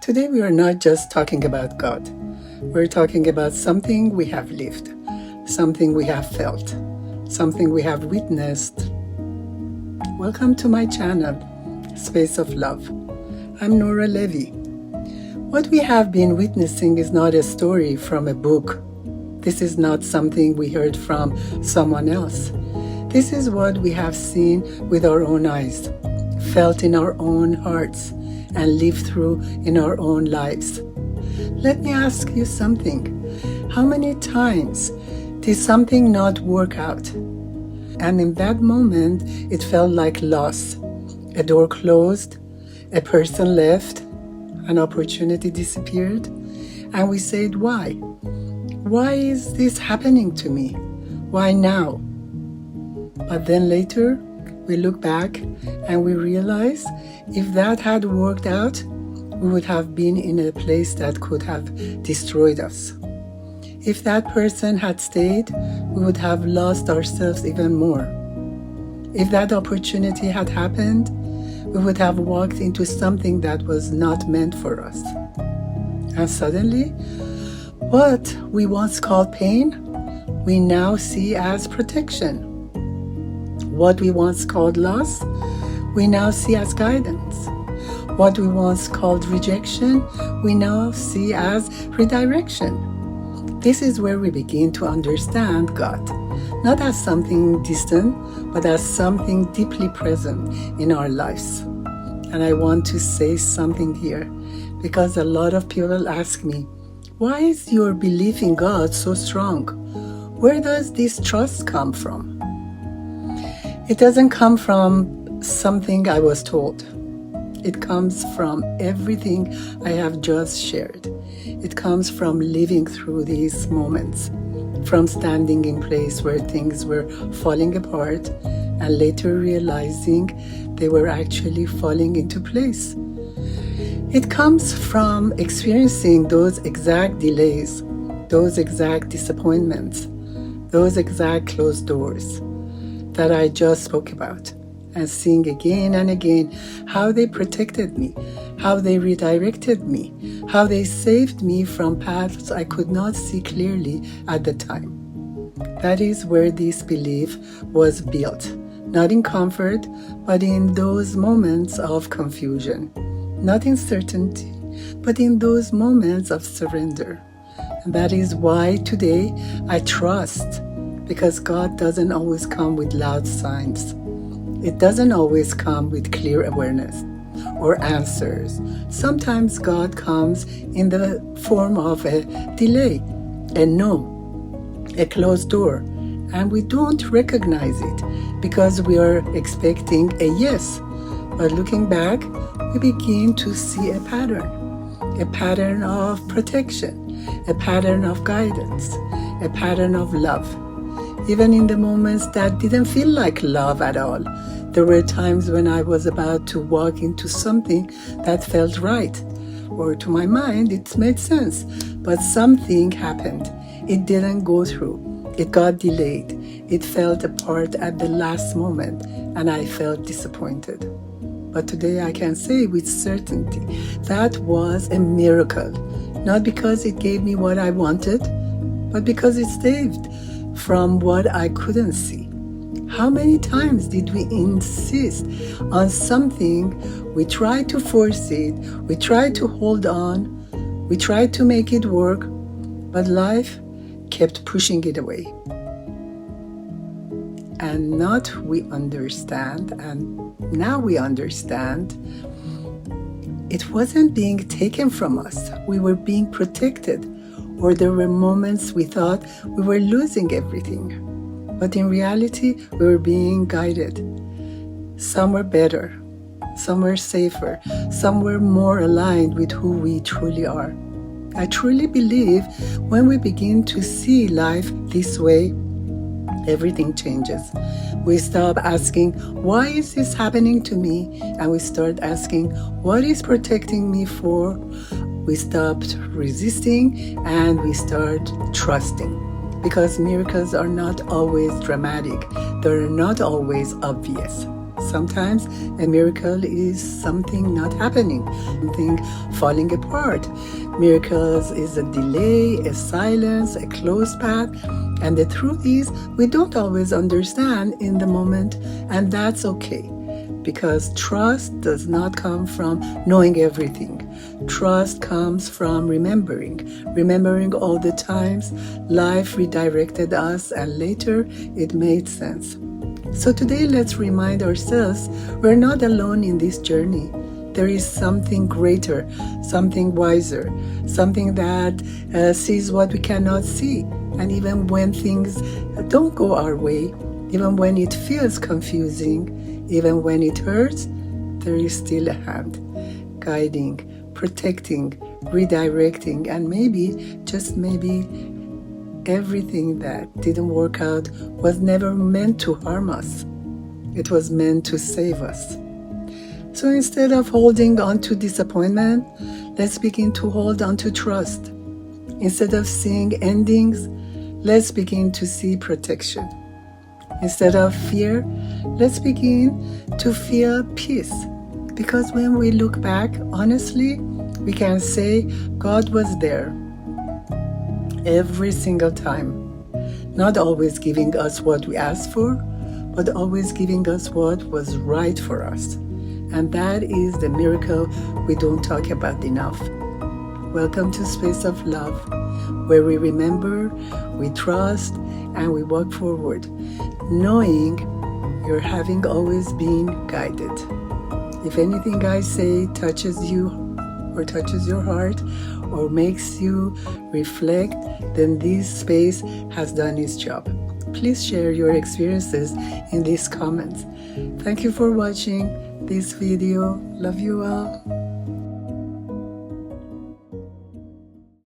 Today, we are not just talking about God. We're talking about something we have lived, something we have felt, something we have witnessed. Welcome to my channel, Space of Love. I'm Nora Levy. What we have been witnessing is not a story from a book. This is not something we heard from someone else. This is what we have seen with our own eyes, felt in our own hearts, and lived through in our own lives. Let me ask you something. How many times did something not work out? And in that moment, it felt like loss. A door closed, a person left, an opportunity disappeared, and we said, why? Why is this happening to me? Why now? But then later, we look back and we realize if that had worked out, we would have been in a place that could have destroyed us. If that person had stayed, we would have lost ourselves even more. If that opportunity had happened, we would have walked into something that was not meant for us. And suddenly, what we once called pain, we now see as protection. What we once called loss, we now see as guidance. What we once called rejection, we now see as redirection. This is where we begin to understand God, not as something distant, but as something deeply present in our lives. And I want to say something here, because a lot of people ask me, why is your belief in God so strong? Where does this trust come from? It doesn't come from something I was told. It comes from everything I have just shared. It comes from living through these moments, from standing in place where things were falling apart and later realizing they were actually falling into place. It comes from experiencing those exact delays, those exact disappointments, those exact closed doors that I just spoke about, and seeing again and again how they protected me, how they redirected me, how they saved me from paths I could not see clearly at the time. That is where this belief was built, not in comfort, but in those moments of confusion, not in certainty, but in those moments of surrender. And that is why today I trust, because God doesn't always come with loud signs. It doesn't always come with clear awareness or answers. Sometimes God comes in the form of a delay, a no, a closed door, and we don't recognize it because we are expecting a yes. But looking back, we begin to see a pattern of protection, a pattern of guidance, a pattern of love. Even in the moments that didn't feel like love at all, there were times when I was about to walk into something that felt right, or to my mind it made sense, but something happened. It didn't go through. It got delayed. It fell apart at the last moment, and I felt disappointed. But today I can say with certainty that was a miracle, not because it gave me what I wanted, but because it saved from what I couldn't see. How many times did we insist on something? We tried to force it, we tried to hold on, we tried to make it work, but life kept pushing it away. And not we understand, and now we understand, it wasn't being taken from us. We were being protected, or there were moments we thought we were losing everything. But in reality, we were being guided. Some were better, some were safer, some were more aligned with who we truly are. I truly believe when we begin to see life this way, everything changes. We stop asking, why is this happening to me? And we start asking, what is protecting me for? We stopped resisting and we start trusting. Because miracles are not always dramatic. They're not always obvious. Sometimes a miracle is something not happening, something falling apart. Miracles is a delay, a silence, a closed path. And the truth is, we don't always understand in the moment, and that's okay. Because trust does not come from knowing everything. Trust comes from remembering all the times life redirected us and later it made sense. So today let's remind ourselves we're not alone in this journey. There is something greater, something wiser, something that sees what we cannot see. And even when things don't go our way, even when it feels confusing, even when it hurts, there is still a hand guiding, protecting, redirecting, and maybe, just maybe, everything that didn't work out was never meant to harm us. It was meant to save us. So instead of holding on to disappointment, let's begin to hold on to trust. Instead of seeing endings, let's begin to see protection. Instead of fear, let's begin to feel peace. Because when we look back, honestly, we can say God was there every single time. Not always giving us what we asked for, but always giving us what was right for us. And that is the miracle we don't talk about enough. Welcome to Space of Love, where we remember, we trust, and we walk forward, knowing you're having always been guided. If anything I say touches you or touches your heart or makes you reflect, then this space has done its job. Please share your experiences in these comments. Thank you for watching this video. Love you all.